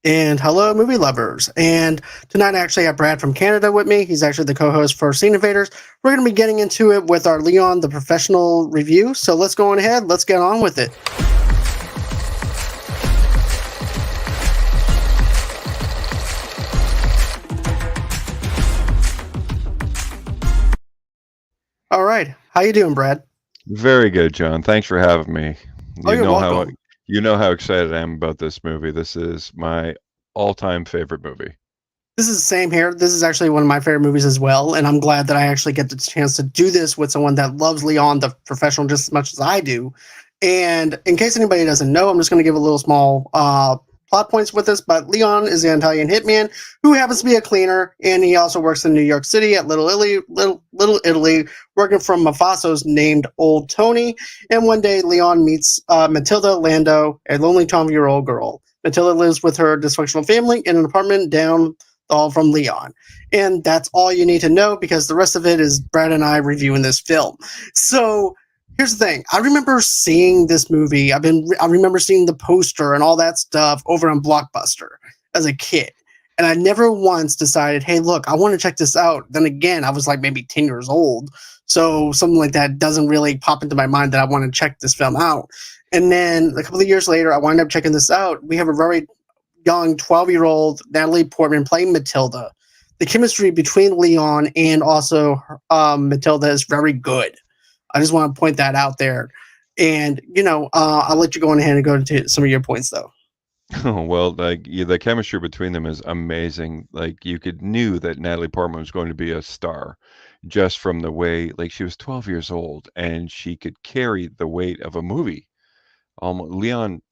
And hello, movie lovers. And tonight I actually have Brad from Canada with me. He's actually the co host for Scene Invaders. We're going to be getting into it with our Leon the Professional review. So let's go on ahead. Let's get on with it. All right. How you doing, Brad? Very good, John. Thanks for having me. Oh, You you're know how welcome. you know how excited I am about this movie. This is my all-time favorite movie. This is the same here. This is actually one of my favorite movies as well. And I'm glad that I actually get the chance to do this with someone that loves Leon the Professional just as much as I do. And in case anybody doesn't know, I'm just going to give a little small plot points with this. But Leon is an Italian hitman who happens to be a cleaner, and he also works in New York City at Little Italy, working from mafiosos named Old Tony. And one day, Leon meets Matilda Lando, a lonely 12-year-old girl. Matilda lives with her dysfunctional family in an apartment down all from Leon. And that's all you need to know because the rest of it is Brad and I reviewing this film. So here's the thing. I remember seeing this movie. I remember seeing the poster and all that stuff over on Blockbuster as a kid. And I never once decided, hey, look, I want to check this out. Then again, I was like maybe 10 years old. So something like that doesn't really pop into my mind that I want to check this film out. And then a couple of years later, I wind up checking this out. We have a very young 12-year-old Natalie Portman playing Matilda. The chemistry between Leon and also Matilda is very good. I just want to point that out there. And, I'll let you go on ahead and go into some of your points, though. Oh, well, the chemistry between them is amazing. Like you could knew that Natalie Portman was going to be a star just from the way like she was 12 years old and she could carry the weight of a movie. Leon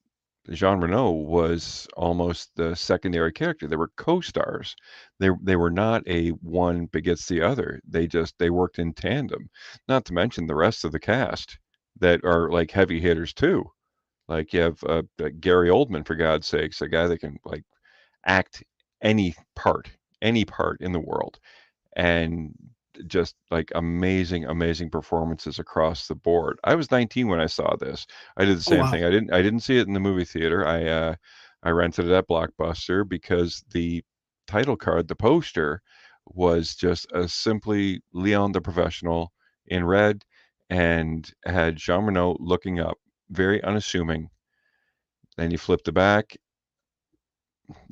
Jean Reno was almost the secondary character. They were co-stars. They were not a one begets the other. They worked in tandem. Not to mention the rest of the cast that are like heavy hitters too. Like you have Gary Oldman, for God's sakes, a guy that can like act any any part in the world, and just like amazing, amazing performances across the board. I was 19 when I saw this. I did the Oh, same wow. thing. I didn't see it in the movie theater. I rented it at Blockbuster because the title card, the poster, was just a simply Leon the Professional in red and had Jean Reno looking up, very unassuming. Then you flip the back,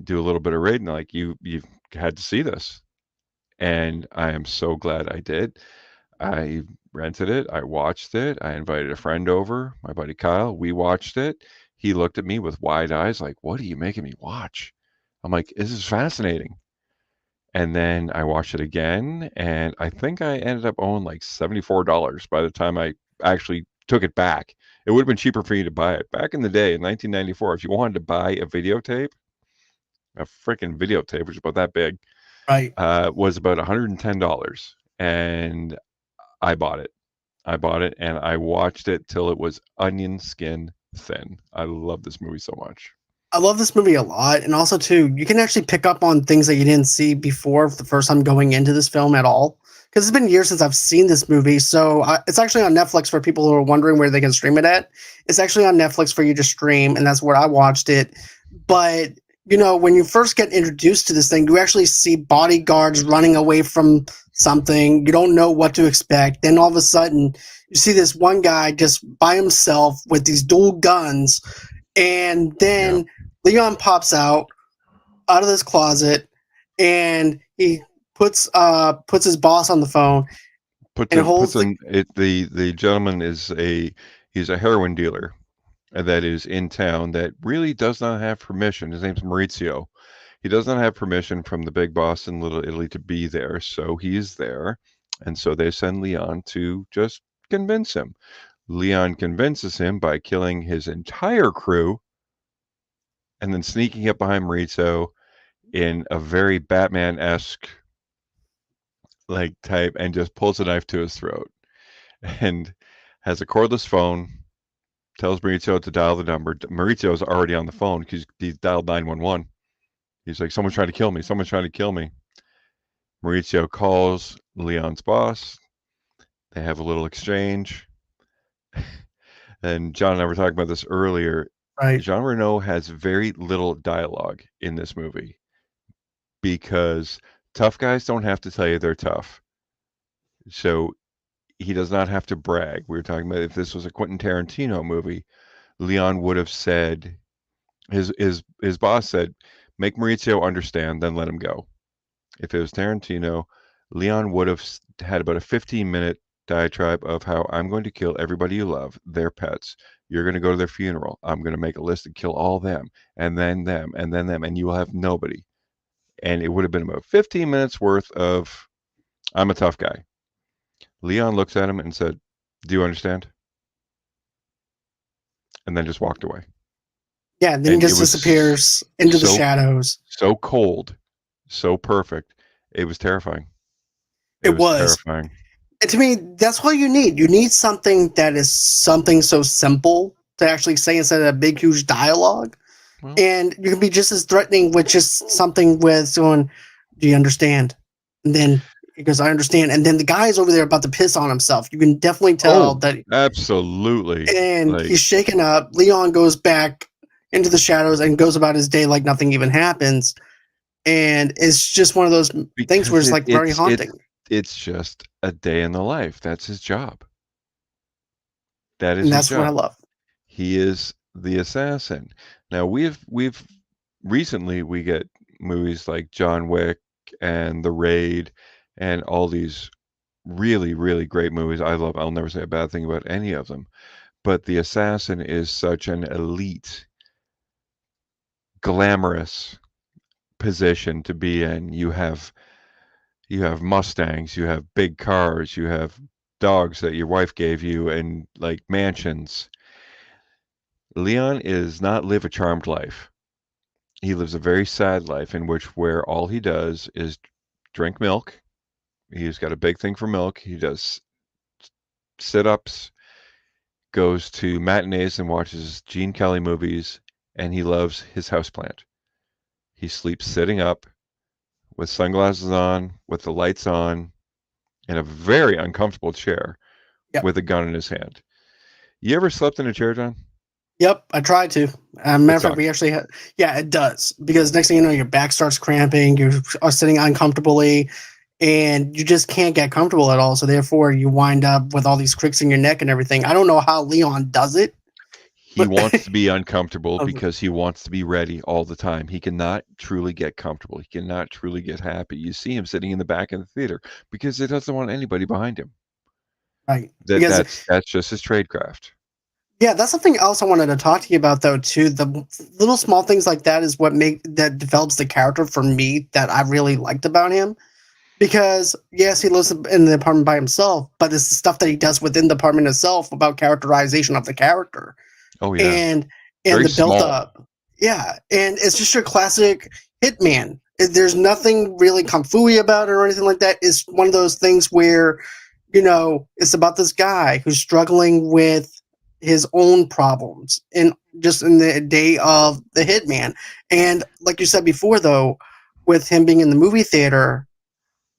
do a little bit of reading, like you've had to see this. And I am so glad I did. I rented it, I watched it, I invited a friend over, my buddy Kyle, we watched it. He looked at me with wide eyes like, "What are you making me watch?" I'm like, "This is fascinating." And then I watched it again, and I think I ended up owing like $74 by the time I actually took it back. It would have been cheaper for me to buy it. Back in the day, in 1994, if you wanted to buy a freaking videotape, which is about that big, Right. was about $110. And I bought it. I bought it and I watched it till it was onion skin thin. I love this movie so much. I love this movie a lot. And also, too, you can actually pick up on things that you didn't see before the first time going into this film at all. Because it's been years since I've seen this movie. So it's actually on Netflix for people who are wondering where they can stream it at. It's actually on Netflix for you to stream. And that's where I watched it. But, when you first get introduced to this thing, you actually see bodyguards running away from something. You don't know what to expect. Then all of a sudden, you see this one guy just by himself with these dual guns. And Yeah. then Leon pops out of this closet, and he puts his boss on the phone Puts and in puts holds the in it the gentleman he's a heroin dealer that is in town that really does not have permission. His name's Maurizio. He does not have permission from the big boss in Little Italy to be there, so he's there. And so they send Leon to just convince him. Leon convinces him by killing his entire crew and then sneaking up behind Maurizio in a very Batman-esque like type and just pulls a knife to his throat and has a cordless phone, tells Maurizio to dial the number. Maurizio is already on the phone because he's dialed 911. He's like, someone's trying to kill me. Someone's trying to kill me. Maurizio calls Leon's boss. They have a little exchange. And John and I were talking about this earlier. Right. Jean Reno has very little dialogue in this movie because tough guys don't have to tell you they're tough. So he does not have to brag. We were talking about if this was a Quentin Tarantino movie, Leon would have said his boss said, "Make Maurizio understand, then let him go." If it was Tarantino, Leon would have had about a 15-minute diatribe of how I'm going to kill everybody you love, their pets. You're going to go to their funeral. I'm going to make a list and kill all them, and then them, and then them, and you will have nobody. And it would have been about 15 minutes worth of I'm a tough guy. Leon looks at him and said, "Do you understand?" And then just walked away. Yeah, then he And it just was disappears into the so shadows. so cold, so perfect. It was terrifying. It It was was. terrifying. And to me, that's what you need. You need something that is something so simple to actually say instead of a big, huge dialogue. Well, And you can be just as threatening with just something with someone, do you understand? And then he goes, I understand. And then the guy is over there about to piss on himself. You can definitely tell oh, that. absolutely. And Like he's shaken up. Leon goes back into the shadows and goes about his day like nothing even happens. And it's just one of those things where because it's like very haunting. it's just a day in the life. That's his job. That is And his that's what I job. love. He is the assassin. Now we've recently we get movies like John Wick and The Raid and all these really, really great movies. I love I'll never say a bad thing about any of them. But the assassin is such an elite, glamorous position to be in. You have Mustangs, you have big cars, you have dogs that your wife gave you, and like mansions. Leon is not live a charmed life. He lives a very sad life in which where all he does is drink milk. He's got a big thing for milk. He does sit-ups, goes to matinees and watches Gene Kelly movies, and he loves his houseplant. He sleeps sitting up with sunglasses on, with the lights on, in a very uncomfortable chair Yep. with a gun in his hand. You ever slept in a chair, John? Yep, I tried to. It Matter of fact, we sucks. actually had, yeah, it does. Because next thing you know, your back starts cramping, you are sitting uncomfortably, and you just can't get comfortable at all. So therefore, you wind up with all these cricks in your neck and everything. I don't know how Leon does it, He but wants to be uncomfortable um, because he wants to be ready all the time. He cannot truly get comfortable. He cannot truly get happy. You see him sitting in the back of the theater because he doesn't want anybody behind him. right. That Because that's just his tradecraft. yeah, that's something else I wanted to talk to you about though too. The little small things like that is what make that develops the character for me that I really liked about him. Because yes, he lives in the apartment by himself, but it's the stuff that he does within the apartment itself about characterization of the character Oh yeah. and Very the built small. up. Yeah, and it's just your classic hitman. There's nothing really kung fu about it or anything like that. It's one of those things where, it's about this guy who's struggling with his own problems and just in the day of the hitman. And like you said before, though, with him being in the movie theater,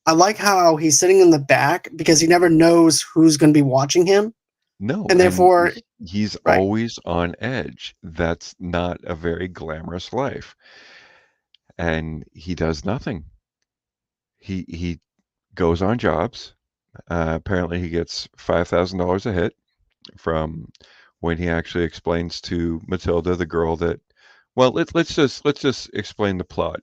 I like how he's sitting in the back because he never knows who's going to be watching him, No, and and therefore, he's right, always on edge. That's not a very glamorous life. And he does nothing. He goes on jobs. Apparently, he gets $5,000 a hit from when he actually explains to Matilda, the girl that. Well, let's just explain the plot.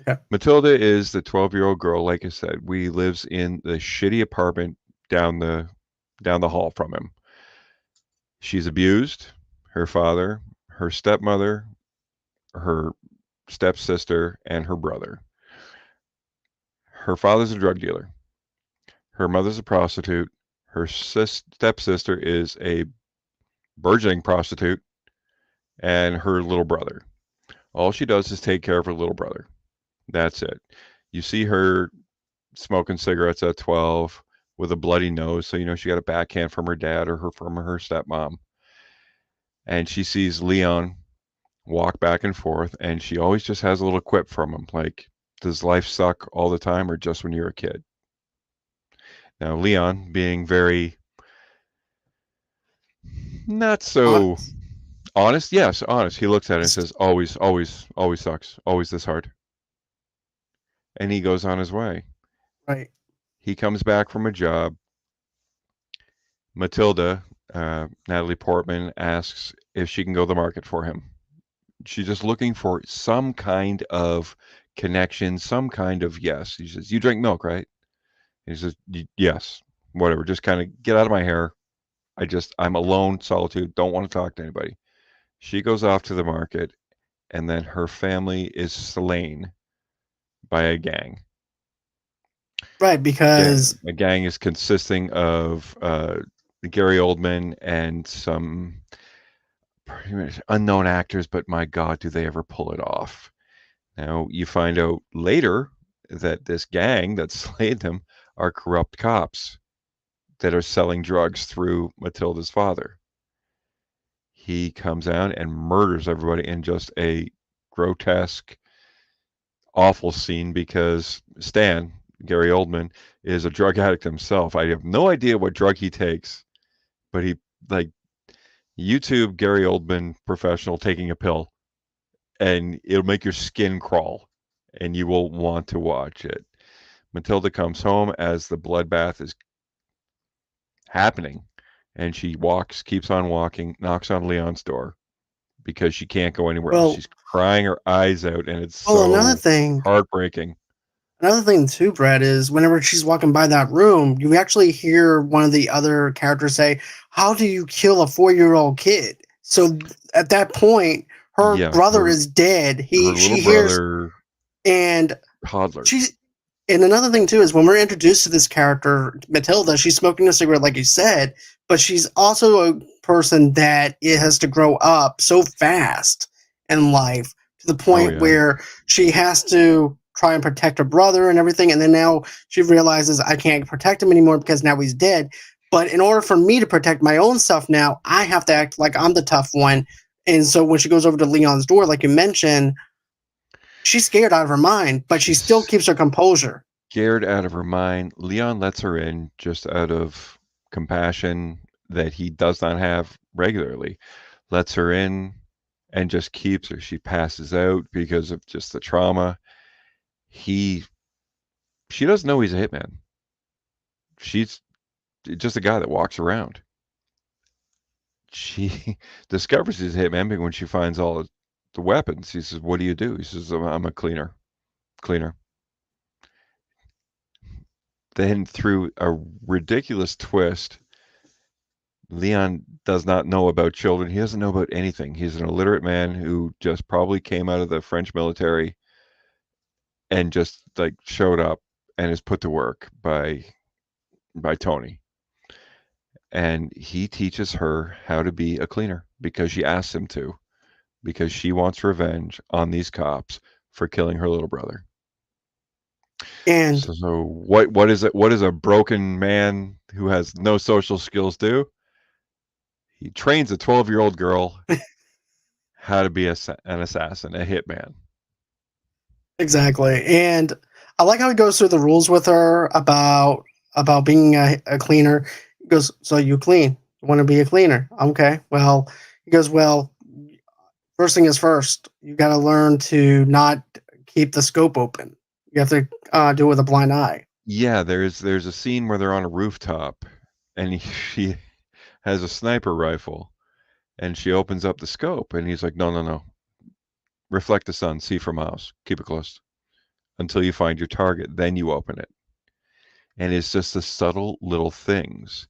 okay, Matilda is the 12-year-old girl. Like I said, we lives in the shitty apartment down the hall from him. She's abused. Her father, her stepmother, her stepsister, and her brother. Her father's a drug dealer. Her mother's a prostitute. Her stepsister is a burgeoning prostitute, and her little brother. All she does is take care of her little brother. That's it. You see her smoking cigarettes at 12 with a bloody nose, so you know she got a backhand from her dad or from her stepmom. And she sees Leon walk back and forth, and she always just has a little quip from him, like, "Does life suck all the time, or just when you're a kid?" Now, Leon, being very not so honest. Honest? Yes, honest. He looks at it and Just says, always, always, always sucks. Always this hard. And he goes on his way. right. He comes back from a job. Matilda, Natalie Portman, asks if she can go to the market for him. She's just looking for some kind of connection, some kind of yes. He says, "You drink milk, right?" He says, "Yes." Whatever. Just kind of get out of my hair. I'm alone, solitude, don't want to talk to anybody. She goes off to the market, and then her family is slain by a gang. Right, because A gang is consisting of Gary Oldman and some pretty much unknown actors, but my God, do they ever pull it off? Now, you find out later that this gang that slayed them are corrupt cops that are selling drugs through Matilda's father. He comes out and murders everybody in just a grotesque, awful scene because Stan, Gary Oldman, is a drug addict himself. I have no idea what drug he takes, but he, like, YouTube Gary Oldman professional taking a pill, and it'll make your skin crawl, and you will want to watch it. Matilda comes home as the bloodbath is happening, and she keeps on walking, knocks on Leon's door because she can't go anywhere else. well, She's crying her eyes out, and it's well, so heartbreaking. another thing too, Brett, is whenever she's walking by that room, you actually hear one of the other characters say, "How do you kill a 4-year-old kid?" So at that point, her Yeah, brother is dead. her He little she hears, brother, and toddler. she's and another thing too is when we're introduced to this character, Matilda, she's smoking a cigarette, like you said, but she's also a person that it has to grow up so fast in life to the Oh point yeah. where she has to try and protect her brother and everything, and then now she realizes I can't protect him anymore because now he's dead. But in order for me to protect my own stuff now, I have to act like I'm the tough one. And so when she goes over to Leon's door, like you mentioned, she's scared out of her mind, but she still She's keeps her composure. scared out of her mind. Leon lets her in just out of compassion that he does not have regularly. Lets her in and just keeps her. She passes out because of just the trauma. He she doesn't know he's a hitman. She's just a guy that walks around. She discovers he's a hitman when she finds all the weapons. He says, "What do you do?" He says, "I'm a cleaner." Cleaner. Then through a ridiculous twist, Leon does not know about children. He doesn't know about anything. He's an illiterate man who just probably came out of the French military and just like showed up and is put to work by Tony. And he teaches her how to be a cleaner because she asks him to, because she wants revenge on these cops for killing her little brother. And So what is it? What does a broken man who has no social skills do? He trains a 12-year-old girl how to be an assassin, a hitman. exactly. And I like how he goes through the rules with her about being a cleaner. He goes, "So you clean? You want to be a cleaner? Okay. Well," he goes, "Well, first thing is first. You got to learn to not keep the scope open. You have to do it with a blind eye." Yeah, there's a scene where they're on a rooftop, and she has a sniper rifle, and she opens up the scope, and he's like, "No, no, no. Reflect the sun, see for miles, keep it close until you find your target, then you open it." And it's just the subtle little things.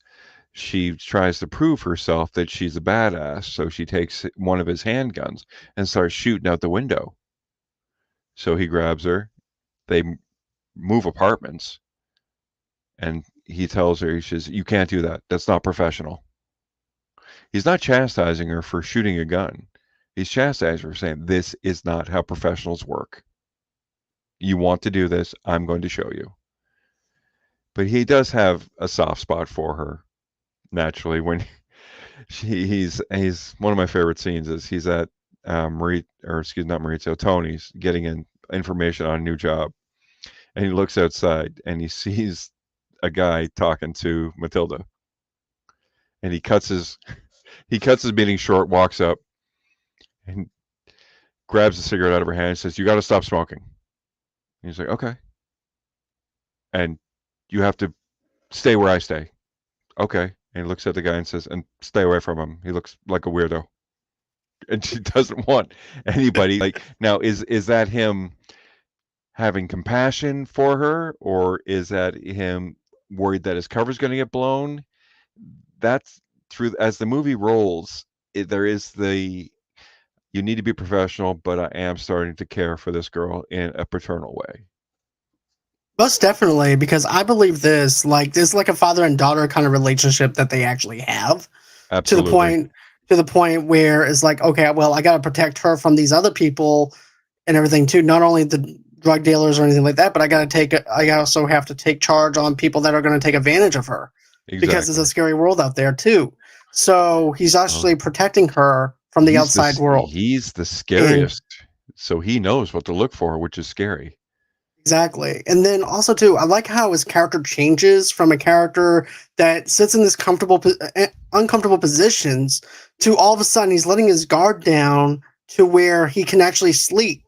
She tries to prove herself that she's a badass, so she takes one of his handguns and starts shooting out the window. So he grabs her. They move apartments, and he tells her, he says, "You can't do that. That's not professional." He's not chastising her for shooting a gun. He's chastising her saying, "This is not how professionals work. You want to do this, I'm going to show you." But he does have a soft spot for her naturally when he's one of my favorite scenes is he's at Marie or excuse not Maurizio Tony's getting in information on a new job, and he looks outside and he sees a guy talking to Matilda, and he cuts his meeting short, walks up. and grabs the cigarette out of her hand and says, "You got to stop smoking." And he's like, "Okay." And you have to stay where I stay. Okay. And he looks at the guy and says, "And stay away from him. He looks like a weirdo." And she doesn't want anybody like now is that him having compassion for her, or is that him worried that his cover's going to get blown? That's through as the movie rolls, there is the you need to be professional, but I am starting to care for this girl in a paternal way. Most definitely, because I believe this is like a father and daughter kind of relationship that they actually have to the Absolutely. point to the point where it's like, okay, well, I got to protect her from these other people and everything too. Not only the drug dealers or anything like that, but I also have to take charge on people that are going to take advantage of her because it's a Exactly. scary world out there too. So he's Oh, actually protecting her from the outside world. he's the And scariest. So he knows what to look for, which is scary. exactly. And then also too, I like how his character changes from a character that sits in this uncomfortable positions to all of a sudden he's letting his guard down to where he can actually sleep.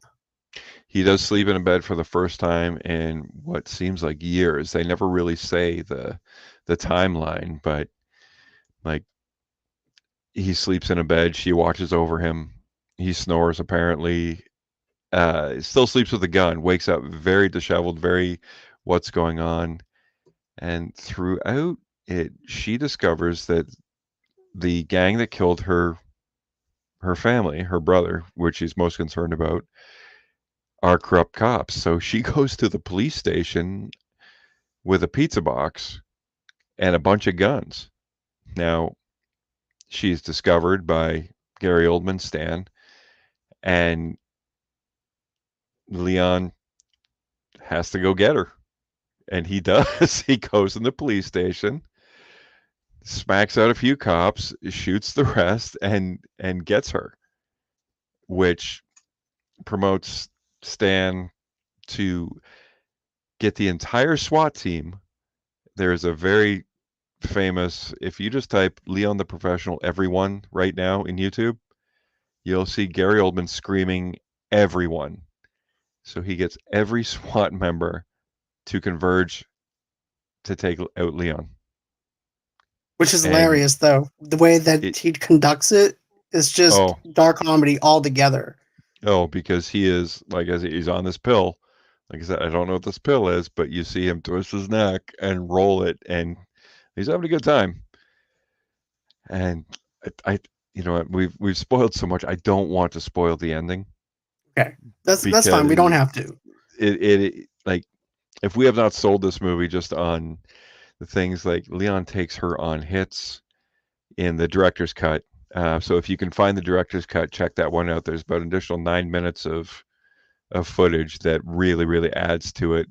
He does sleep in a bed for the first time in what seems like years. They never really say the timeline, but like he sleeps in a bed, she watches over him. He snores apparently. Still sleeps with a gun, wakes up very disheveled, very what's going on. And throughout it, she discovers that the gang that killed her family, her brother, which she's most concerned about, are corrupt cops. So she goes to the police station with a pizza box and a bunch of guns. Now, she's discovered by Gary Oldman Stan, and Leon has to go get her. And he does. He goes in the police station, smacks out a few cops, shoots the rest, and gets her, which promotes Stan to get the entire SWAT team. There's a very famous, if you just type Leon the Professional Everyone right now in YouTube, you'll see Gary Oldman screaming everyone. So he gets every SWAT member to converge to take out Leon. Which is And hilarious, though. The way that it, he conducts it is just oh, dark comedy altogether. oh, because he is, like, as he's on this pill. Like I said, I don't know what this pill is, but you see him twist his neck and roll it, and he's having a good time. And I you know what, we've spoiled so much. I don't want to spoil the ending Okay, that's fine. We don't because have to. it like if we have not sold this movie just on the things like Leon takes her on hits in the director's cut. So if you can find the director's cut, check that one out. There's about an additional 9 minutes of footage that really adds to it.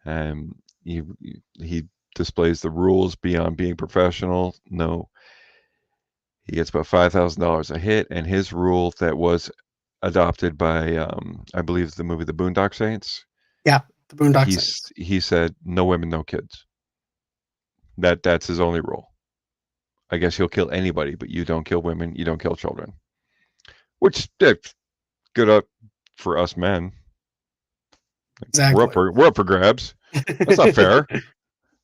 Um, he displays the rules beyond being professional. No, he gets about $5,000 a hit, and his rule that was adopted by I believe the movie The Boondock Saints. Yeah, the Boondock Saints. He said no women, no kids. That's his only rule. I guess he'll kill anybody, but you don't kill women, you don't kill children. Which good up for us men. Exactly. We're up for grabs. That's not fair.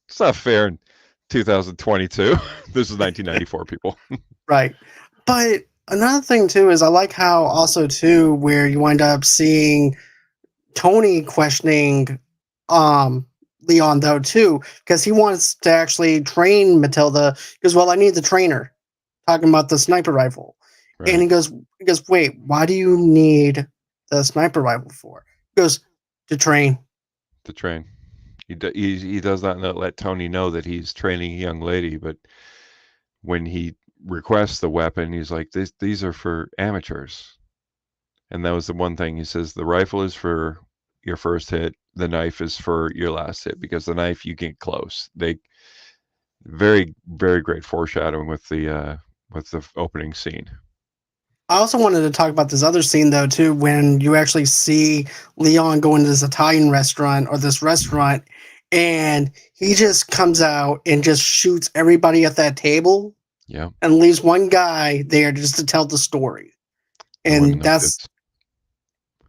It's not fair in 2022. This is 1994, people. Right. But another thing too is I like how also too where you wind up seeing Tony questioning um Leon though too because he wants to actually train Matilda because well I need the trainer talking about the sniper rifle and Right. he goes wait why do you need the sniper rifle for he goes to train. The train. He does not let Tony know that he's training a young lady, but when he requests the weapon, he's like, these are for amateurs. And that was the one thing he says: the rifle is for your first hit, the knife is for your last hit, because the knife you get close. They very great foreshadowing with the opening scene. I also wanted to talk about this other scene though too, when you actually see Leon go into this Italian restaurant or this restaurant, and he just comes out and just shoots everybody at that table Yeah. and leaves one guy there just to tell the story. The women, and no kids.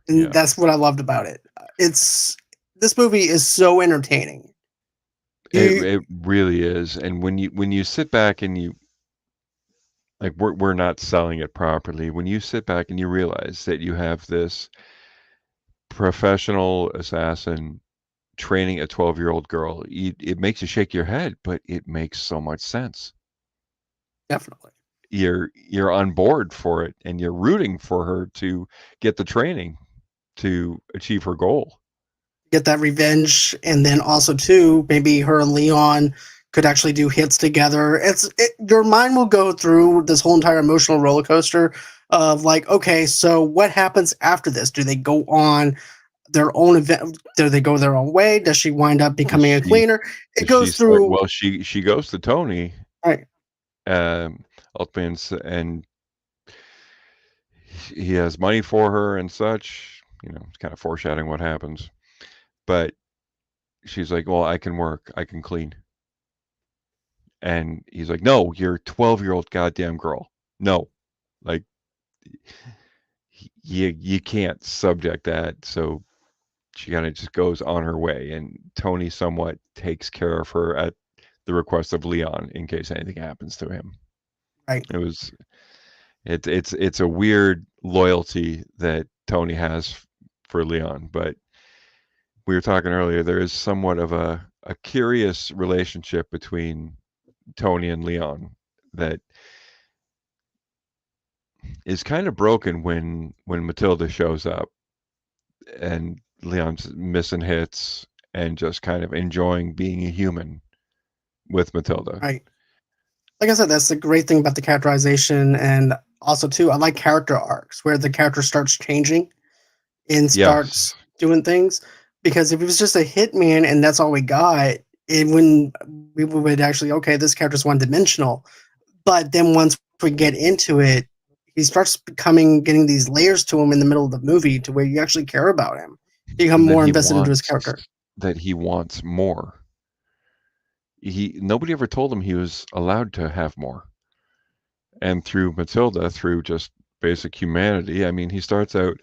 Yeah. that's what I loved about it. It's this movie is so entertaining. You It really is. And when you sit back and you like we're not selling it properly. When you sit back and you realize that you have this professional assassin training a 12-year-old girl, it makes you shake your head, but it makes so much sense. definitely You're on board for it and you're rooting for her to get the training to achieve her goal. get that revenge, and then also too maybe her and Leon could actually do hits together. Your mind will go through this whole entire emotional roller coaster of like, okay, so what happens after this? Do they go on their own event? Do they go their own way? Does she wind up Well, becoming a cleaner? It goes through she goes to Tony, right, ultimately, and he has money for her and such. You know, it's kind of foreshadowing what happens. But she's like, "Well, I can work, I can clean," and he's like, "No, you're a 12-year-old goddamn girl. No, like you can't subject that." So she kind of just goes on her way, and Tony somewhat takes care of her at the request of Leon in case anything happens to him. right. It was it's a weird loyalty that Tony has for Leon, but we were talking earlier, there is somewhat of a curious relationship between Tony and Leon that is kind of broken when Matilda shows up and Leon's missing hits and just kind of enjoying being a human with Matilda. Right. Like I said, that's the great thing about the characterization, and also too, I like character arcs where the character starts changing and Yes, starts doing things. Because if it was just a hitman and that's all we got, it wouldn't. We would actually okay, this character's one dimensional. But then once we get into it, he starts becoming getting these layers to him in the middle of the movie to where you actually care about him. You become and more invested into his character. he wants more. Nobody ever told him he was allowed to have more. And through Matilda, through just basic humanity, I mean, he starts out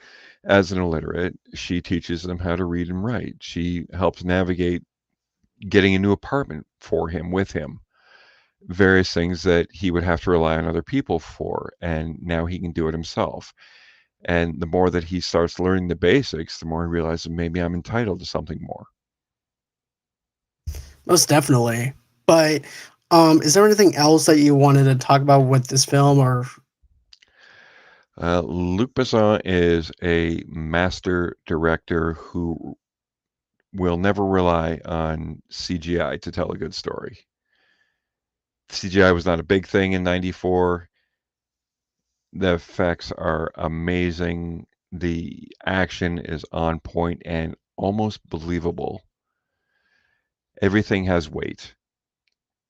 as an illiterate. She teaches him how to read and write. She helps navigate getting a new apartment for him with him. Various things that he would have to rely on other people for, and now he can do it himself. And the more that he starts learning the basics, the more he realizes maybe I'm entitled to something more. Most definitely. But is there anything else that you wanted to talk about with this film, or Luc Besson is a master director who will never rely on CGI to tell a good story. CGI was not a big thing in '94. The effects are amazing. The action is on point and almost believable. Everything has weight.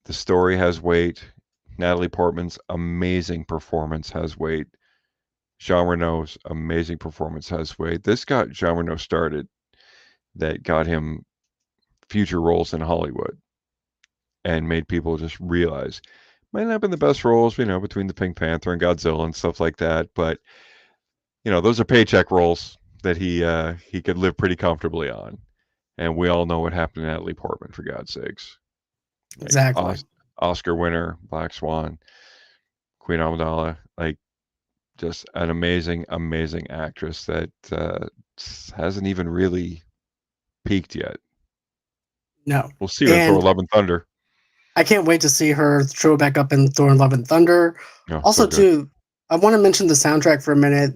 The story has weight. Natalie Portman's amazing performance has weight. Jean Reno's amazing performance has weight. This got Jean Reno started, that got him future roles in Hollywood and made people just realize might not have been the best roles, you know, between the Pink Panther and Godzilla and stuff like that, but you know, those are paycheck roles that he could live pretty comfortably on. And we all know what happened to Natalie Portman, for God's sakes. Like exactly? Oscar winner, Black Swan, Queen Amidala, like just an amazing, amazing actress that hasn't even really peaked yet. No. We'll see her in Thor: And Love and Thunder. I can't wait to see her show back up in Thor: Love and Thunder. Oh, so Also, good. too, I want to mention the soundtrack for a minute.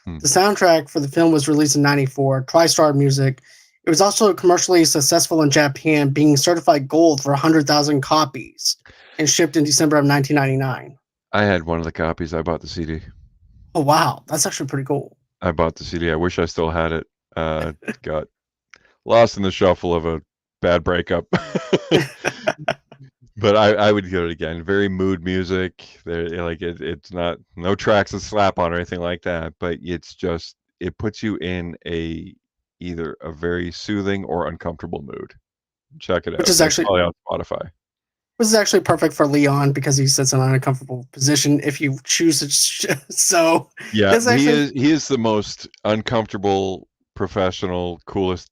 Hmm. The soundtrack for the film was released in '94. TriStar Music. It was also commercially successful in Japan, being certified gold for 100,000 copies and shipped in December of 1999. I had one of the copies. I bought the CD. Oh wow, that's actually pretty cool. I bought the CD. I wish I still had it. Got lost in the shuffle of a bad breakup. But I would get it again. Very mood music. It's not no tracks to slap on or anything like that, but it's just it puts you in either a very soothing or uncomfortable mood. Check it Which out. is It's actually probably on Spotify. This is actually perfect for Leon because he sits in an uncomfortable position if you choose to. So Yeah, it's actually he is the most uncomfortable, professional, coolest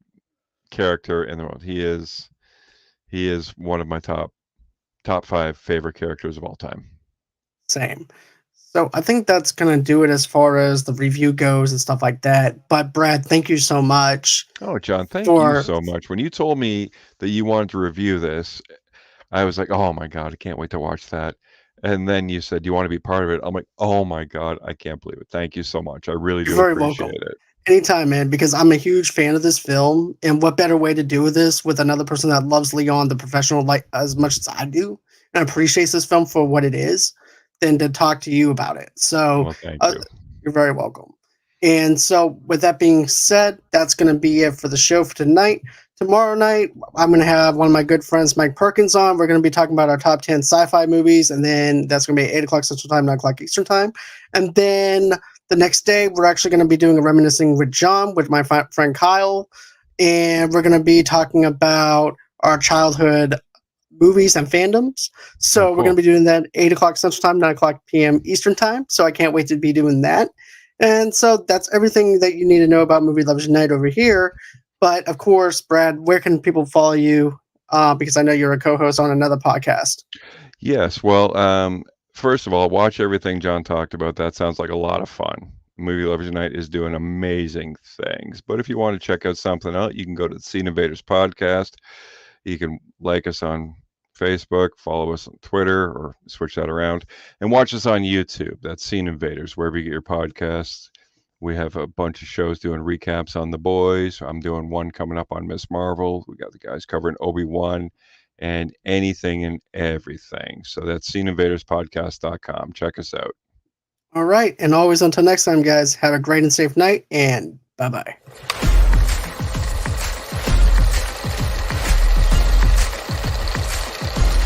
character in the world. He is one of my top five favorite characters of all time. same. So I think that's gonna do it as far as the review goes and stuff like that. But Brad, thank you so much Oh, John, thank you for so much. When you told me that you wanted to review this, I was like, "Oh my God, I can't wait to watch that." And then you said, "Do you want to be part of it?" I'm like, "Oh my God, I can't believe it. Thank you so much. I really you're do very appreciate welcome. it." Anytime, man, because I'm a huge fan of this film, and what better way to do this with another person that loves Leon the professional like as much as I do and appreciates this film for what it is than to talk to you about it. So Well, thank uh, you. you're very welcome. And so, with that being said, that's going to be it for the show for tonight. Tomorrow night, I'm going to have one of my good friends, Mike Perkins, on. We're going to be talking about our top 10 sci fi movies, and then that's going to be 8 o'clock Central Time, 9 o'clock Eastern Time. And then the next day, we're actually going to be doing a reminiscing with John, with my friend Kyle, and we're going to be talking about our childhood movies and fandoms. Oh, So we're going cool. to be doing that 8 o'clock Central Time, 9 o'clock p.m. Eastern Time. So I can't wait to be doing that. And so that's everything that you need to know about Movie Lovers Unite over here. But of course, Brad, where can people follow you? Because I know you're a co-host on another podcast. Yes. Well, first of all, watch everything John talked about. That sounds like a lot of fun. Movie Lovers Night is doing amazing things. But if you want to check out something else, you can go to the Scene Invaders podcast. You can like us on Facebook, follow us on Twitter, or switch that around, and watch us on YouTube. That's Scene Invaders, wherever you get your podcasts. We have a bunch of shows doing recaps on The Boys. I'm doing one coming up on Miss Marvel. We got the guys covering Obi-Wan and anything and everything. So that's sceneinvaderspodcast.com. Check us out. All right. And always until next time, guys, have a great and safe night, and bye bye.